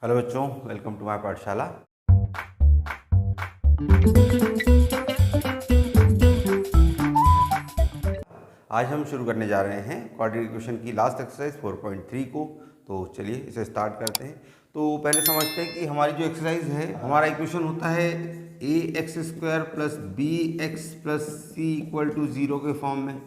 Hello बच्चों, welcome to my पाठशाला। आज हम शुरू करने जा रहे हैं क्वाड्रेटिक इक्वेशन की लास्ट एक्सरसाइज 4.3 को। तो चलिए इसे स्टार्ट करते हैं। तो पहले समझते हैं कि हमारी जो एक्सरसाइज है, हमारा इक्वेशन होता है a x square plus b x plus c equal to 0 के फॉर्म में।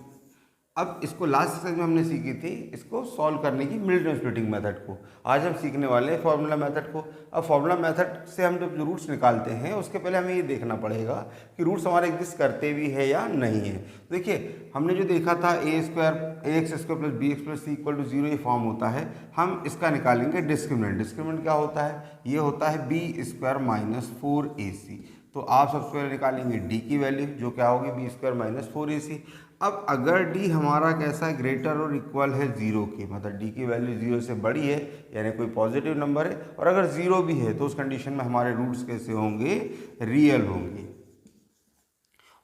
अब इसको लास्ट एक्सरसाइज में हमने सीखी थी इसको सॉल्व करने की मिल्टन स्प्लिटिंग मेथड को। आज हम सीखने वाले हैं फॉर्मूला मेथड को। अब फॉर्मूला मेथड से हम जब रूट्स निकालते हैं उसके पहले हमें ये देखना पड़ेगा कि रूट्स हमारे एग्जिस्ट करते भी है या नहीं है। देखिए, हमने जो देखा था a x square plus b x plus c equal to 0 ये फॉर्म होता है। हम इसका निकालेंगे डिस्क्रिमिनेंट। डिस्क्रिमिनेंट क्या होता है? ये होता है बी स्क्वायर माइनस 4ac। तो आप सबसे पहले निकालेंगे डी की वैल्यू, जो क्या होगी बी स्क्वायर माइनस 4ac। अब अगर डी हमारा कैसा है, ग्रेटर और इक्वल है 0 के, मतलब डी की वैल्यू 0 से बड़ी है यानी कोई पॉजिटिव नंबर है, और अगर 0 भी है तो उस कंडीशन में हमारे रूट्स कैसे होंगे? रियल होंगे।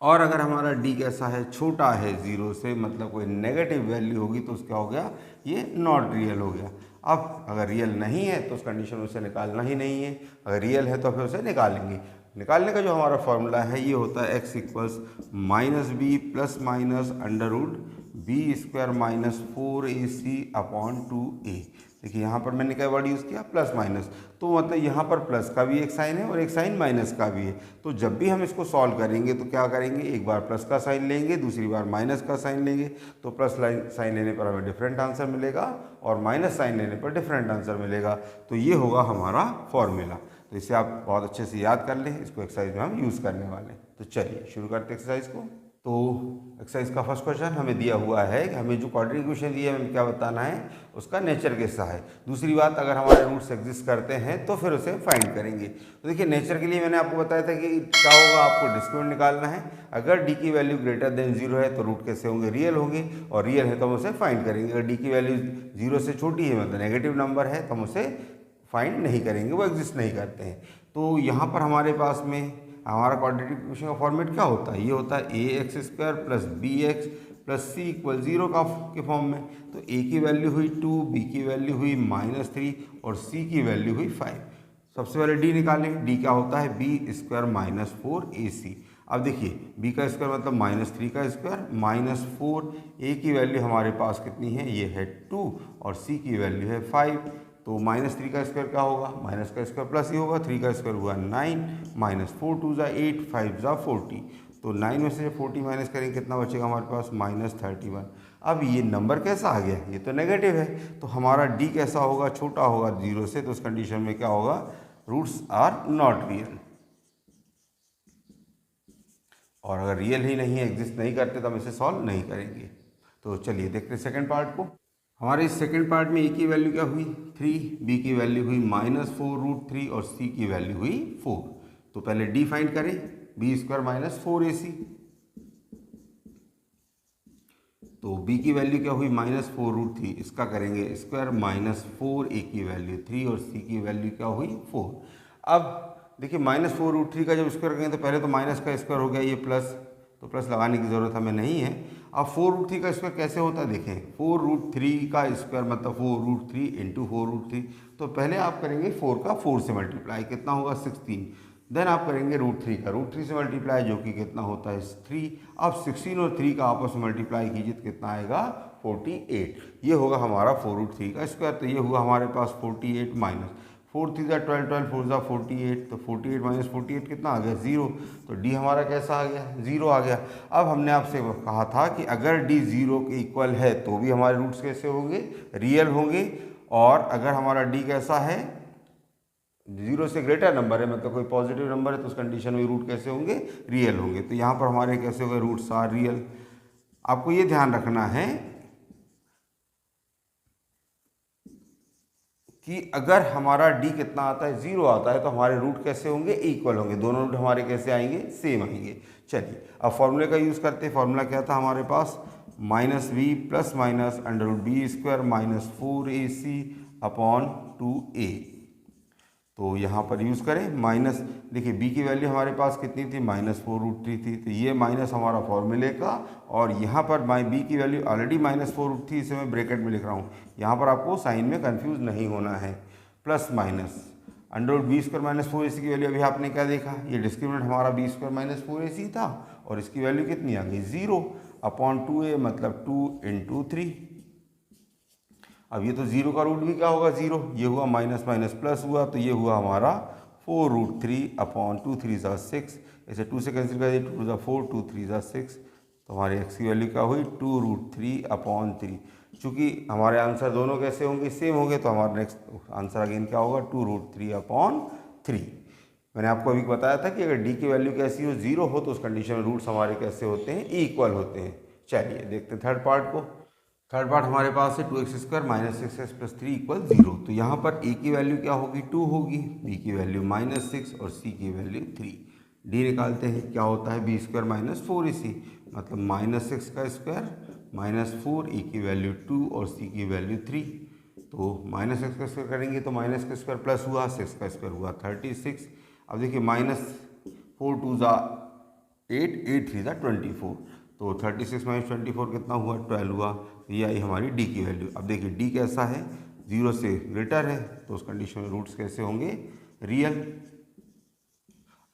और अगर हमारा डी कैसा है, छोटा है 0 से, मतलब कोई नेगेटिव वैल्यू होगी तो उसका हो गया ये नॉट रियल हो गया। अब अगर रियल नहीं है तो उस कंडीशन में उसे निकालना ही नहीं है, अगर रियल है तो फिर उसे निकालेंगे। निकालने का जो हमारा फॉर्मूला है ये होता है x equals minus b plus minus under root b square minus 4ac upon 2a। देखिए यहाँ पर मैंने क्या वर्ड यूज़ किया? Plus minus. तो मतलब यहाँ पर प्लस का भी एक साइन है और एक साइन माइनस का भी है। तो जब भी हम इसको सॉल्व करेंगे तो क्या करेंगे, एक बार प्लस का साइन लेंगे, दूसरी बार माइनस का साइन लेंगे। तो प्लस साइन लेने पर हमें डिफरेंट आंसर मिलेगा और माइनस साइन लेने पर डिफरेंट आंसर मिलेगा। तो ये होगा हमारा फॉर्मूला। तो इसे आप बहुत अच्छे से याद कर लें, इसको एक्सरसाइज में हम यूज़ करने वाले हैं। तो चलिए शुरू करते हैं एक्सरसाइज को। तो एक्सरसाइज का फर्स्ट क्वेश्चन हमें दिया हुआ है कि हमें जो क्वाड्रेटिक इक्वेशन दी है हमें क्या बताना है, उसका नेचर कैसा है। दूसरी बात, अगर हमारे रूट्स एग्जिस्ट करते हैं तो फिर उसे फाइंड करेंगे। तो देखिए, नेचर के लिए मैंने आपको बताया था कि क्या होगा, आपको डिस्क्रिमिनेंट निकालना है। अगर डी की वैल्यू ग्रेटर देन 0 है तो रूट कैसे होंगे? रियल होंगे, और रियल है तो हम उसे फाइंड करेंगे। अगर डी की वैल्यू 0 से छोटी है, मतलब नेगेटिव नंबर है, तो हम उसे फाइंड नहीं करेंगे, वो एग्जिस्ट नहीं करते हैं। तो यहाँ पर हमारे पास में हमारा क्वाड्रेटिक इक्वेशन का फॉर्मेट क्या होता है? ये होता है a x square plus b x plus c equal 0 के फॉर्म में। तो ए की वैल्यू हुई 2, बी की वैल्यू हुई -3 और सी की वैल्यू हुई 5। सबसे पहले डी निकालें। डी क्या होता है? B square minus 4ac। अब देखिए, बी का स्क्वायर मतलब -3 का स्क्वायर -4, ए की वैल्यू हमारे पास कितनी है? ये है 2 और सी की वैल्यू है 5। तो -3 का स्क्वायर क्या होगा? माइनस का स्क्वायर प्लस ही होगा। 3 का स्क्वायर हुआ 9, -4 2 ज़ा 8, 5 ज़ा 40। तो 9 में से 40 माइनस करेंगे कितना बचेगा हमारे पास? -31। अब ये नंबर कैसा आ गया? ये तो नेगेटिव है। तो हमारा डी कैसा होगा? छोटा होगा 0 से। तो उस कंडीशन में क्या होगा? Roots are not real. और अगर रियल ही नहीं है, एग्जिस्ट नहीं करते, तो हम इसे सॉल्व नहीं करेंगे। तो चलिए देखते हैं सेकेंड पार्ट को। हमारे इस सेकेंड पार्ट में ए की वैल्यू क्या हुई? 3, बी की वैल्यू हुई -4√3 और सी की वैल्यू हुई 4। तो पहले डी फाइंड करें, बी स्क्वायर माइनस 4ac। तो b की वैल्यू क्या हुई? -4√3, इसका करेंगे स्क्वायर -4, a की वैल्यू 3 और c की वैल्यू क्या हुई? 4। अब देखिए, -4√3 का जब स्क्वायर करेंगे तो पहले तो माइनस का स्क्वायर हो गया, ये प्लस, तो प्लस लगाने की ज़रूरत हमें नहीं है। अब 4√3 का स्क्वायर कैसे होता है? देखें, 4√3 का स्क्वायर मतलब 4√3 इंटू 4√3। तो पहले आप करेंगे 4 का 4 से मल्टीप्लाई, कितना होगा? 16। देन आप करेंगे √3 का √3 से मल्टीप्लाई, जो कि कितना होता है? 3। अब 16 और 3 का आपस में मल्टीप्लाई कीजिए तो कितना आएगा? 48। ये होगा हमारा 4√3 का स्क्वायर। तो ये हुआ हमारे पास 48 माइनस 4 3 ज़ा 12, 12 4 ज़ा 48। तो 48 माइनस 48 कितना आ गया? 0। तो डी हमारा कैसा आ गया? 0 आ गया। अब हमने आपसे कहा था कि अगर डी 0 के इक्वल है तो भी हमारे रूट्स कैसे होंगे? रियल होंगे। और अगर हमारा डी कैसा है? 0 से ग्रेटर नंबर है, मतलब कोई पॉजिटिव नंबर है, तो उस कंडीशन में रूट कैसे होंगे? रियल होंगे। तो यहाँ पर हमारे कैसे होंगे? Roots are real. आपको ये ध्यान रखना है कि अगर हमारा डी कितना आता है? 0 आता है, तो हमारे रूट कैसे होंगे? इक्वल होंगे। दोनों रूट हमारे कैसे आएंगे? सेम आएंगे। चलिए अब फॉर्मूले का यूज़ करते हैं। फॉर्मूला क्या था हमारे पास? -b plus minus under root b square minus 4ac upon 2a। तो यहाँ पर यूज़ करें माइनस। देखिए, b की वैल्यू हमारे पास कितनी थी? -4√3 थी। तो ये माइनस हमारा फॉर्मूले का, और यहाँ पर b की वैल्यू ऑलरेडी -4√3, इसे मैं ब्रैकेट में लिख रहा हूँ। यहाँ पर आपको साइन में कंफ्यूज नहीं होना है। Plus minus under root b square minus 4ac की वैल्यू अभी आपने क्या देखा, ये डिस्क्रिमिनेंट हमारा बी स्क्वायर माइनस 4ac था और इसकी वैल्यू कितनी आ गई 0 अपॉन 2a मतलब 2 इंटू 3। अब ये तो 0 का रूट भी क्या होगा 0, ये हुआ माइनस माइनस प्लस हुआ तो ये हुआ हमारा 4 रूट 3 अपॉन 2 3 ज़ा 6, ऐसे 2 से कैंसिल कर दिए 2 ज़ा 4 2 3 ज़ा 6, तो हमारे x की वैल्यू क्या हुई 2 रूट 3 अपॉन 3। चूँकि हमारे आंसर दोनों कैसे होंगे सेम होंगे तो हमारा नेक्स्ट आंसर अगेन क्या होगा 2 रूट 3 अपॉन 3। मैंने आपको अभी बताया था कि अगर d की वैल्यू कैसी हो 0 हो तो उस कंडीशन में रूट्स हमारे कैसे होते हैं इक्वल होते हैं। चलिए देखते हैं थर्ड पार्ट को। थर्ड पार्ट हमारे पास है 2x square minus 6x plus 3 equal 0। तो यहाँ पर a की वैल्यू क्या होगी 2 होगी, b की वैल्यू माइनस 6 और c की वैल्यू 3। d निकालते हैं, क्या होता है बी स्क्वायर माइनस 4ac मतलब माइनस 6 का स्क्वायर माइनस 4, e की वैल्यू 2 और c की वैल्यू 3। तो माइनस 6 का स्क्वायर करेंगे तो माइनस का स्क्वायर प्लस हुआ 6 का स्क्वायर हुआ 36। अब देखिए माइनस 4 2 ज़ा 8 8 3 ज़ा 24, तो 36 माइनस 24 कितना हुआ 12 हुआ। ये आई हमारी d की वैल्यू। अब देखिए d कैसा है 0 से ग्रेटर है तो उस कंडीशन में रूट्स कैसे होंगे रियल।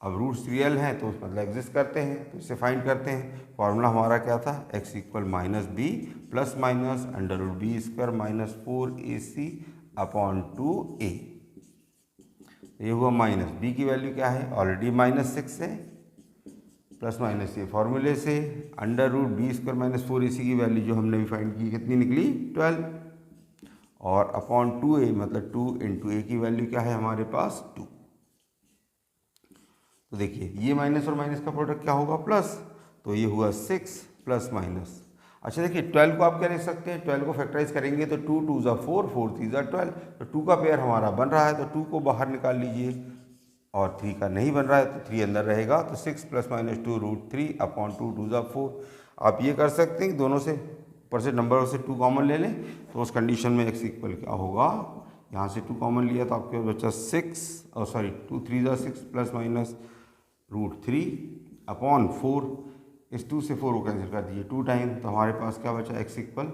अब रूट्स रियल हैं तो मतलब एग्जिस्ट करते हैं, तो इसे फाइंड करते हैं। फॉर्मूला हमारा क्या था x equal minus b plus minus under root b square minus 4ac upon 2a। ये हुआ माइनस b की वैल्यू क्या है ऑलरेडी माइनस 6 है, प्लस माइनस ये फॉर्मूले से under root b square minus 4ac की वैल्यू जो हमने भी फाइंड की कितनी निकली 12 और अपॉन 2a मतलब 2 इंटू ए की वैल्यू क्या है हमारे पास 2। तो देखिए ये माइनस और माइनस का प्रोडक्ट क्या होगा प्लस, तो ये हुआ 6 प्लस माइनस। अच्छा देखिए 12 को आप क्या लिख सकते हैं, 12 को फैक्टराइज करेंगे तो 2 2 ज़ा 4 4 3 ज़ा 12, तो 2 का पेयर हमारा बन रहा है तो 2 को बाहर निकाल लीजिए और 3 का नहीं बन रहा है तो 3 अंदर रहेगा, तो 6 प्लस माइनस 2 रूट 3 अपॉन 2 2 ज़ा 4। आप ये कर सकते हैं दोनों से ऊपर से नंबर से 2 कॉमन ले लें तो उस कंडीशन में x इक्वल क्या होगा, यहाँ से 2 कॉमन लिया तो आपके पास बचा 6 और सॉरी 2 3 ज़ा 6 प्लस माइनस रूट 3 अपॉन 4, इस 2 से 4 को कैंसिल कर दीजिए 2 टाइम, तो हमारे पास क्या बचा x equal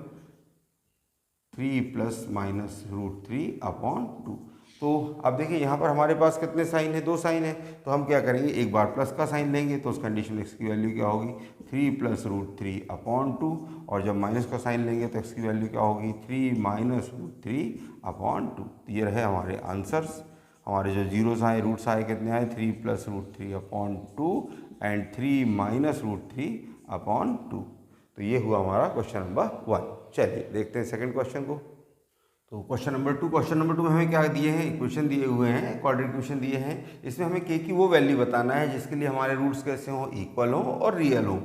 3 plus minus root 3 upon 2। तो अब देखिए यहाँ पर हमारे पास कितने साइन है 2 साइन है, तो हम क्या करेंगे एक बार प्लस का साइन लेंगे तो उस कंडीशन में x की वैल्यू क्या होगी 3 प्लस रूट 3 अपॉन 2, और जब माइनस का साइन लेंगे तो x की वैल्यू क्या होगी 3 माइनस रूट 3 अपॉन 2। तो ये रहे हमारे आंसर्स। हमारे जो जीरोस आए रूट्स आए कितने आए 3 plus root 3 upon 2 and 3 minus root 3 upon 2। तो ये हुआ हमारा क्वेश्चन नंबर 1। चलिए देखते हैं सेकंड क्वेश्चन को। तो क्वेश्चन नंबर टू में हमें क्या दिए हैं, इक्वेशन दिए हुए हैं, क्वाड्रेटिक इक्वेशन दिए हैं। इसमें हमें k की वो वैल्यू बताना है जिसके लिए हमारे रूट्स कैसे हों इक्वल हों और रियल हों।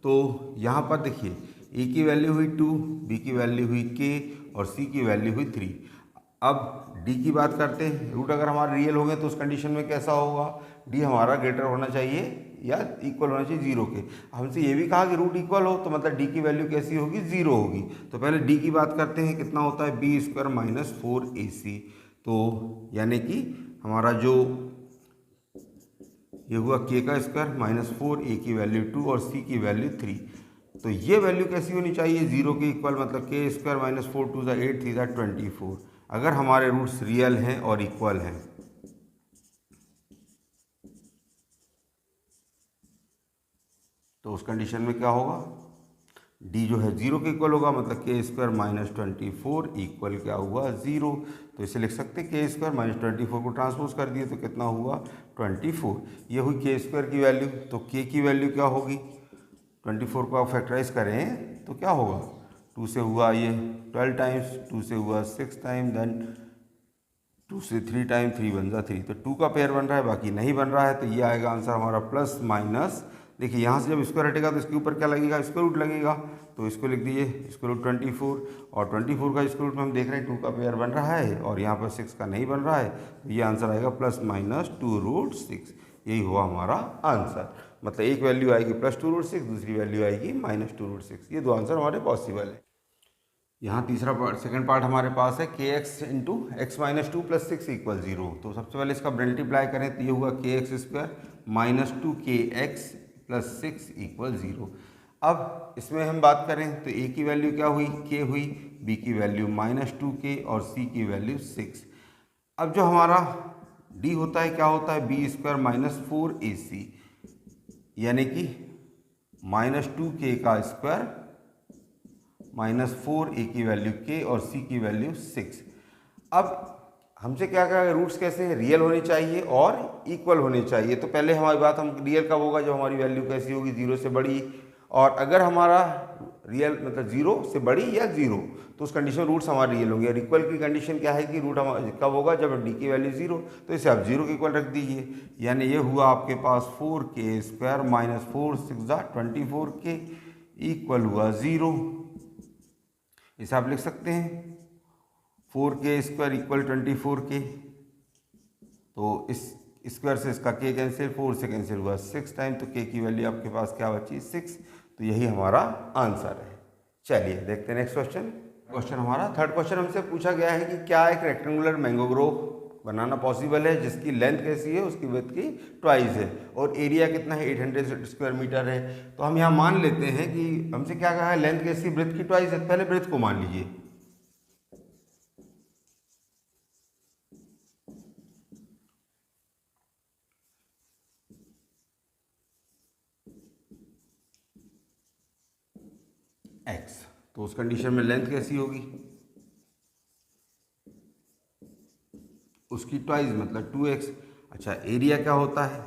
तो यहाँ पर देखिए a की वैल्यू हुई 2, b की वैल्यू हुई k और c की वैल्यू हुई 3। अब d की बात करते हैं, रूट अगर हमारे रियल होंगे तो उस कंडीशन में कैसा होगा d हमारा ग्रेटर होना चाहिए या इक्वल होना चाहिए 0 के। हमसे ये भी कहा कि रूट इक्वल हो तो मतलब d की वैल्यू कैसी होगी 0 होगी। तो पहले d की बात करते हैं, कितना होता है बी स्क्वायर माइनस 4ac। तो यानी कि हमारा जो ये हुआ k का स्क्वायर माइनस 4a की वैल्यू 2 और c की वैल्यू 3। तो ये वैल्यू कैसी होनी चाहिए 0 के इक्वल, मतलब k स्क्वायर माइनस 4 2 ज़ा 8 3 ज़ा 24 अगर हमारे रूट्स रियल हैं और इक्वल हैं। तो उस कंडीशन में क्या होगा d जो है 0 के इक्वल होगा, मतलब k स्क्वायर माइनस 24 इक्वल क्या हुआ 0। तो इसे लिख सकते हैं k स्क्वायर माइनस 24 को ट्रांसपोज कर दिए तो कितना हुआ 24। ये हुई k स्क्वायर की वैल्यू। तो k की वैल्यू क्या होगी 24 को आप फैक्टराइज करें तो क्या होगा 2 से हुआ ये 12 टाइम्स, 2 से हुआ 6 टाइम, देन 2 से 3 टाइम 3 बन जा 3। तो 2 का पेयर बन रहा है बाकी नहीं बन रहा है, तो ये आएगा आंसर हमारा प्लस माइनस। देखिए यहाँ से जब स्क्वायर हटेगा तो इसके ऊपर क्या लगेगा स्क्वायर रूट लगेगा, तो इसको लिख दीजिए स्क्वायर रूट 24 और 24 का स्क्वायर रूट में हम देख रहे हैं 2 का पेयर बन रहा है और यहाँ पर 6 का नहीं बन रहा है, तो ये आंसर आएगा प्लस माइनस 2 रूट 6। यही हुआ हमारा आंसर, मतलब एक वैल्यू आएगी प्लस 2 रूट 6, दूसरी वैल्यू आएगी माइनस 2 रूट 6। ये दो आंसर हमारे पॉसिबल है। यहाँ तीसरा पार्ट सेकंड पार्ट हमारे पास है के x into x minus 2 plus 6 equal 0। तो सबसे पहले इसका मल्टीप्लाई करें तो ये हुआ के एक्स स्क्वायर माइनस 2 के एक्स प्लस 6 इक्वल 0। अब इसमें हम बात करें तो ए की वैल्यू क्या हुई के हुई, बी की वैल्यू माइनस 2 के और सी की वैल्यू 6। अब जो हमारा डी होता है क्या होता है बी स्क्वायर माइनस 4ac, यानी कि -2k का स्क्वायर माइनस 4a की वैल्यू k और c की वैल्यू 6। अब हमसे क्या कहा, रूट्स कैसे हैं, रियल होने चाहिए और इक्वल होने चाहिए। तो पहले हमारी बात, हम रियल कब होगा, जब हमारी वैल्यू कैसी होगी, 0 से बड़ी। और अगर हमारा रियल मतलब 0 से बड़ी या 0, तो उस कंडीशन में रूट्स हमारे रियल होंगे। और इक्वल की कंडीशन क्या है कि रूट हमारा कब होगा, जब डी की वैल्यू 0, तो इसे आप 0 के इक्वल रख दीजिए। यानी ये हुआ आपके पास 4k square minus 4 6 24k equal हुआ 0। इसे आप लिख सकते हैं 4k स्क्वायर इक्वल 24k। तो इस स्क्वायर से इसका k कैंसिल, 4 से कैंसिल हुआ 6 टाइम, तो k की वैल्यू आपके पास क्या बची 6। तो यही हमारा आंसर है। चलिए देखते हैं नेक्स्ट क्वेश्चन। क्वेश्चन हमारा थर्ड क्वेश्चन हमसे पूछा गया है कि क्या एक रेक्टेंगुलर मैंगो ग्रोव बनाना पॉसिबल है जिसकी लेंथ कैसी है, उसकी विड्थ की ट्वाइस है, और एरिया कितना है 800 स्क्वायर मीटर है। तो हम यहाँ मान लेते हैं कि हमसे क्या कहा है, लेंथ कैसी, विड्थ की ट्वाइस है। पहले विड्थ को मान लीजिए, x, तो उस कंडीशन में लेंथ कैसी होगी, उसकी ट्वाइस मतलब 2x। अच्छा, एरिया क्या होता है,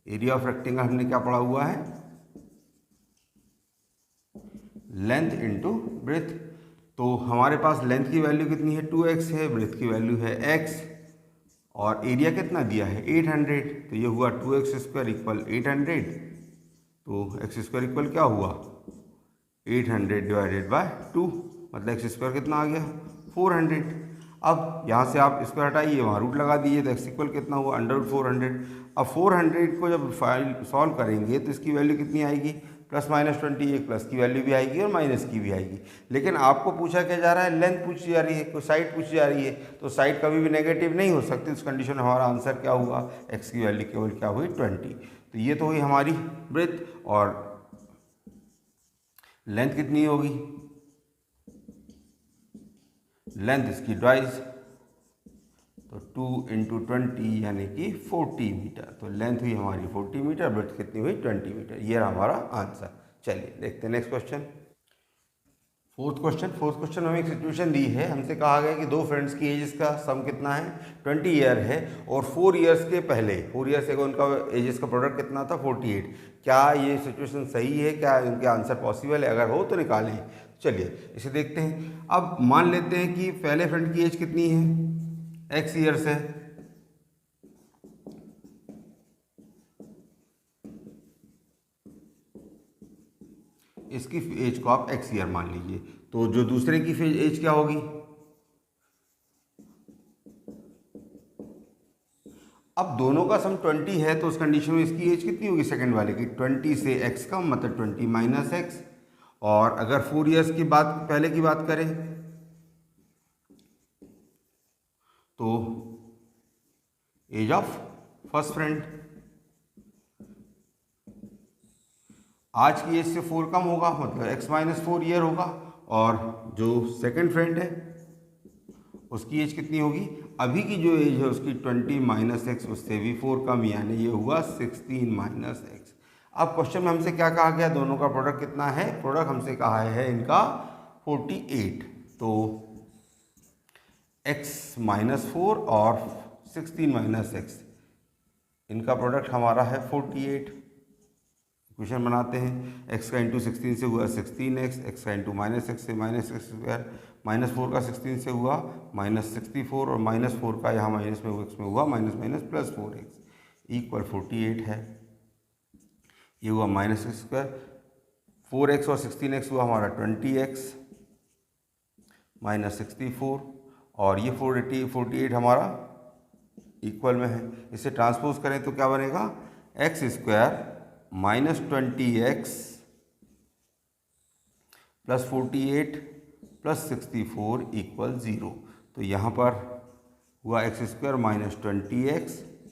एरिया ऑफ रेक्टेंगल हमने क्या पढ़ा हुआ है, लेंथ इनटू ब्रेथ। तो हमारे पास लेंथ की वैल्यू कितनी है 2x है, ब्रेथ की वैल्यू है x, और एरिया कितना दिया है 800। तो ये हुआ 2x स्क्वायर इक्वल 800। तो x स्क्वायर इक्वल क्या हुआ 800 डिवाइडेड बाय 2, मतलब एक्स स्क्वायर कितना आ गया 400। अब यहाँ से आप स्क्वायर हटाइए, वहाँ रूट लगा दीजिए, तो एक्स इक्वल कितना हुआ √400। अब 400 को जब फाइल सॉल्व करेंगे तो इसकी वैल्यू कितनी आएगी, +-20, एक प्लस की वैल्यू भी आएगी और माइनस की भी आएगी। लेकिन आपको पूछा क्या जा रहा है, लेंथ पूछी जा रही है, कोई साइड पूछी जा रही है, तो साइड कभी भी नेगेटिव नहीं हो सकती। उस कंडीशन में हमारा आंसर क्या हुआ, एक्स की वैल्यू केवल क्या हुई 20। तो ये तो हुई हमारी ब्रेथ, और लेंथ कितनी होगी, लेंथ इसकी ट्वाइस, तो 2 × 20 यानी कि 40 मीटर। तो लेंथ हुई हमारी 40 मीटर, ब्रेथ कितनी हुई 20 मीटर। ये रहा हमारा आंसर। चलिए देखते हैं नेक्स्ट क्वेश्चन। फोर्थ क्वेश्चन में हमें एक सिचुएशन दी है। हमसे कहा गया कि दो फ्रेंड्स की एजेस का सम कितना है 20 ईयर है, और 4 ईयर्स के पहले 4 ईयर्स अगो उनका एजेस का प्रोडक्ट कितना था 48। क्या ये सिचुएशन सही है, क्या इनके आंसर पॉसिबल है, अगर हो तो निकालें। चलिए इसे देखते हैं। अब मान लेते हैं कि पहले फ्रेंड की एज कितनी है x ईयर्स है, इसकी एज को आप x ईयर मान लीजिए। तो जो दूसरे की एज क्या होगी, अब दोनों का सम 20 है, तो उस कंडीशन में इसकी एज कितनी होगी सेकंड वाले की, 20 से x कम मतलब 20 - x। और अगर 4 ईयर्स की बात पहले की बात करें तो एज ऑफ फर्स्ट फ्रेंड, आज की एज से 4 कम होगा मतलब x - 4 ईयर होगा, और जो सेकंड फ्रेंड है उसकी एज कितनी होगी, अभी की जो एज है उसकी 20 - x, उससे भी 4 कम, यानी ये हुआ 16 - x। अब क्वेश्चन में हमसे क्या कहा गया, दोनों का प्रोडक्ट कितना है, प्रोडक्ट हमसे कहा है इनका 48। तो x - 4 और 16 - x, इनका प्रोडक्ट हमारा है 48। इक्वेशन बनाते हैं, x का इंटू 16 से हुआ 16x, x का इंटू -x से -x स्क्वायर, -4 का 16 से हुआ -64, और -4 का यहाँ माइनस में x में हुआ -+4x इक्वल 48 है। ये हुआ -x स्क्वायर, 4x और 16x हुआ हमारा 20x -64, और ये 48 हमारा इक्वल में है। इसे ट्रांसपोज करें तो क्या बनेगा, x स्क्वायर -20x + 48 + 64 इक्वल 0। तो यहाँ पर हुआ x स्क्वायर -20x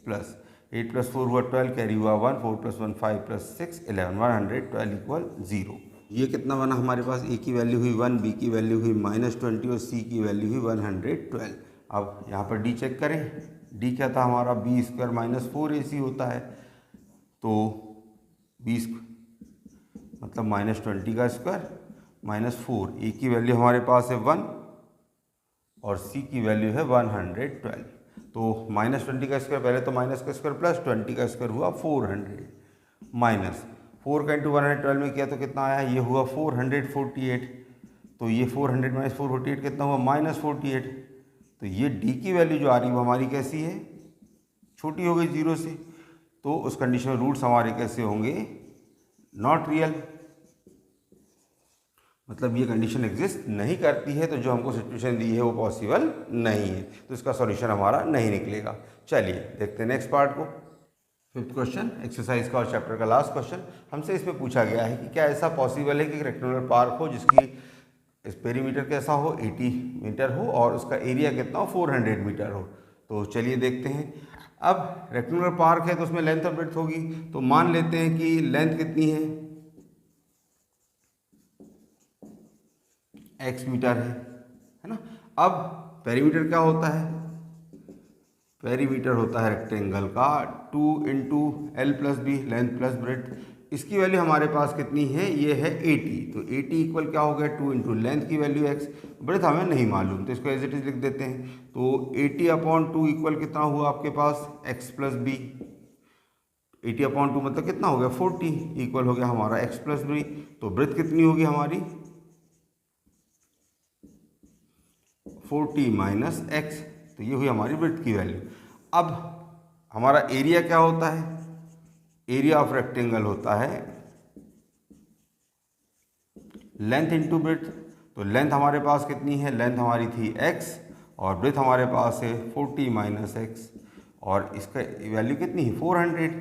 + 8 + 4 हुआ 12, कैरी हुआ 1, 4 + 1 5 + 6 11, 112 इक्वल 0। ये कितना बना हमारे पास, a की वैल्यू हुई 1, b की वैल्यू हुई -20 और c की वैल्यू हुई 112। अब यहाँ पर d चेक करें, डी क्या था हमारा बी स्क्वायर माइनस 4ac होता है, तो बी मतलब -20 का स्क्वायर -4, ए की वैल्यू हमारे पास है 1 और सी की वैल्यू है 112। तो -20 का स्क्वायर, पहले तो माइनस का स्क्वायर प्लस 20 का स्क्वायर हुआ 400, माइनस 4 का इंटू 112 में किया तो कितना आया, ये हुआ 448। तो ये 400 माइनस 448 कितना हुआ -48। तो ये डी की वैल्यू जो आ रही है वो हमारी कैसी है, छोटी हो गई 0 से। तो उस कंडीशन में रूट्स हमारे कैसे होंगे, नॉट रियल, मतलब ये कंडीशन एग्जिस्ट नहीं करती है। तो जो हमको सिचुएशन दी है वो पॉसिबल नहीं है, तो इसका सॉल्यूशन हमारा नहीं निकलेगा। चलिए देखते हैं नेक्स्ट पार्ट को। फिफ्थ क्वेश्चन एक्सरसाइज का और चैप्टर का लास्ट क्वेश्चन। हमसे इसमें पूछा गया है कि क्या ऐसा पॉसिबल है कि रेक्टेंगुलर पार्क हो जिसकी पेरीमीटर कैसा हो 80 मीटर हो और उसका एरिया कितना हो 400 मीटर हो। तो चलिए देखते हैं। अब रेक्टेंगुलर पार्क है तो उसमें लेंथ और ब्रेड्थ होगी, तो मान लेते हैं कि लेंथ कितनी है, x मीटर है ना। अब पेरीमीटर क्या होता है, पेरीमीटर होता है रेक्टेंगल का 2 into L plus B, length plus breadth. इसकी वैल्यू हमारे पास कितनी है, ये है 80। तो 80 इक्वल क्या हो गया, 2 इंटू लेंथ की वैल्यू x, ब्रेड्थ हमें नहीं मालूम तो इसको एज इट इज लिख देते हैं। तो 80/2 इक्वल कितना हुआ आपके पास x प्लस बी। 80/2 मतलब कितना हो गया 40, इक्वल हो गया हमारा x प्लस बी। तो ब्रेड्थ कितनी होगी हमारी 40 माइनस x, तो ये हुई हमारी ब्रेड्थ की वैल्यू। अब हमारा एरिया क्या होता है, एरिया ऑफ रेक्टेंगल होता है लेंथ इंटू ब्रेड्थ। तो लेंथ हमारे पास कितनी है, लेंथ हमारी थी x और ब्रेड्थ हमारे पास है 40 माइनस x, और इसका वैल्यू कितनी है 400,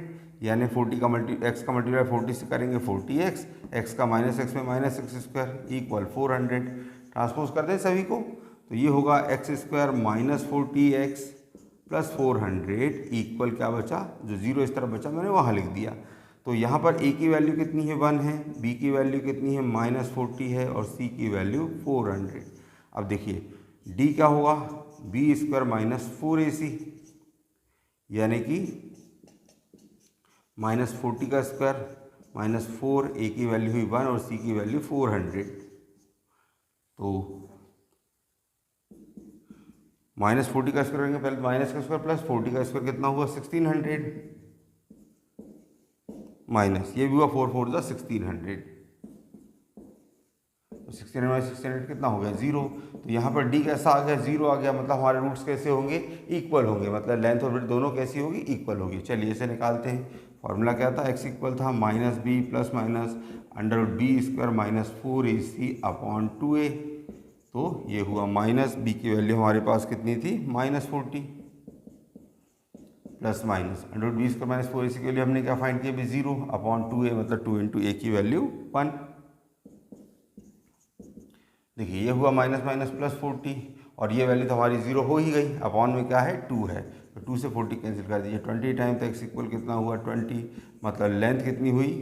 यानी 40 का x का मल्टीप्लाई 40 से करेंगे 40x, x का माइनस x में minus x square equal 400। Transpose कर दें सभी को, तो ये होगा x square minus 40x plus 400 equal क्या बचा, जो जीरो इस तरफ बचा मैंने वहाँ लिख दिया। तो यहाँ पर a की वैल्यू कितनी है 1 है, b की वैल्यू कितनी है -40 है और c की वैल्यू 400। अब देखिए d क्या होगा b स्क्वायर माइनस 4ac, यानी कि -40 का स्क्वायर -4, a की वैल्यू हुई 1 और c की वैल्यू 400। तो -40 का स्क्वायर करेंगे, पहले माइनस का स्क्वायर प्लस 40 का स्क्वायर कितना हुआ 1600, माइनस ये भी हुआ 4 4 जा 1600। तो 1600 माइनस 1600 कितना हो गया 0। तो यहाँ पर d कैसा आ गया 0 आ गया, मतलब हमारे रूट्स कैसे होंगे, इक्वल होंगे, मतलब लेंथ और ब्रेड्थ दोनों कैसी होगी, इक्वल होगी। चलिए इसे निकालते हैं। फॉर्मूला क्या था, x इक्वल था -b plus minus √b square minus 4ac/2a। तो ये हुआ माइनस b की वैल्यू हमारे पास कितनी थी -40 plus minus √b square minus 4ac के लिए हमने क्या फाइंड किया, 0/2a, मतलब 2 इंटू a की वैल्यू 1। देखिए ये हुआ माइनस माइनस प्लस 40 और ये वैल्यू तो हमारी 0 हो ही गई, अपॉन में क्या है 2 है, तो 2 से 40 कैंसिल कर दीजिए, 20 टाइम तो x इक्वल कितना हुआ 20, मतलब लेंथ कितनी हुई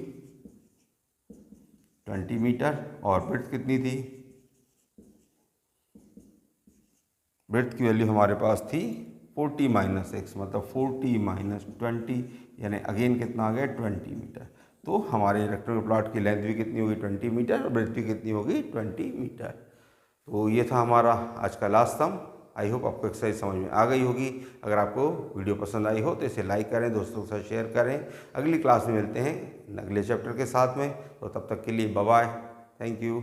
20 मीटर और ब्रेड्थ कितनी थी, ब्रेड्थ की वैल्यू हमारे पास थी 40 माइनस x, मतलब 40 माइनस 20, यानी अगेन कितना आ गया 20 मीटर। तो हमारे रेक्टेंगुलर प्लॉट की लेंथ भी कितनी होगी 20 मीटर और ब्रेड्थ भी कितनी होगी 20 मीटर। तो ये था हमारा आज का लास्ट सम। आई होप आपको एक्सरसाइज समझ में आ गई होगी। अगर आपको वीडियो पसंद आई हो तो इसे लाइक करें, दोस्तों के साथ शेयर करें। अगली क्लास में मिलते हैं अगले चैप्टर के साथ में, तो तब तक के लिए बाय बाय, थैंक यू।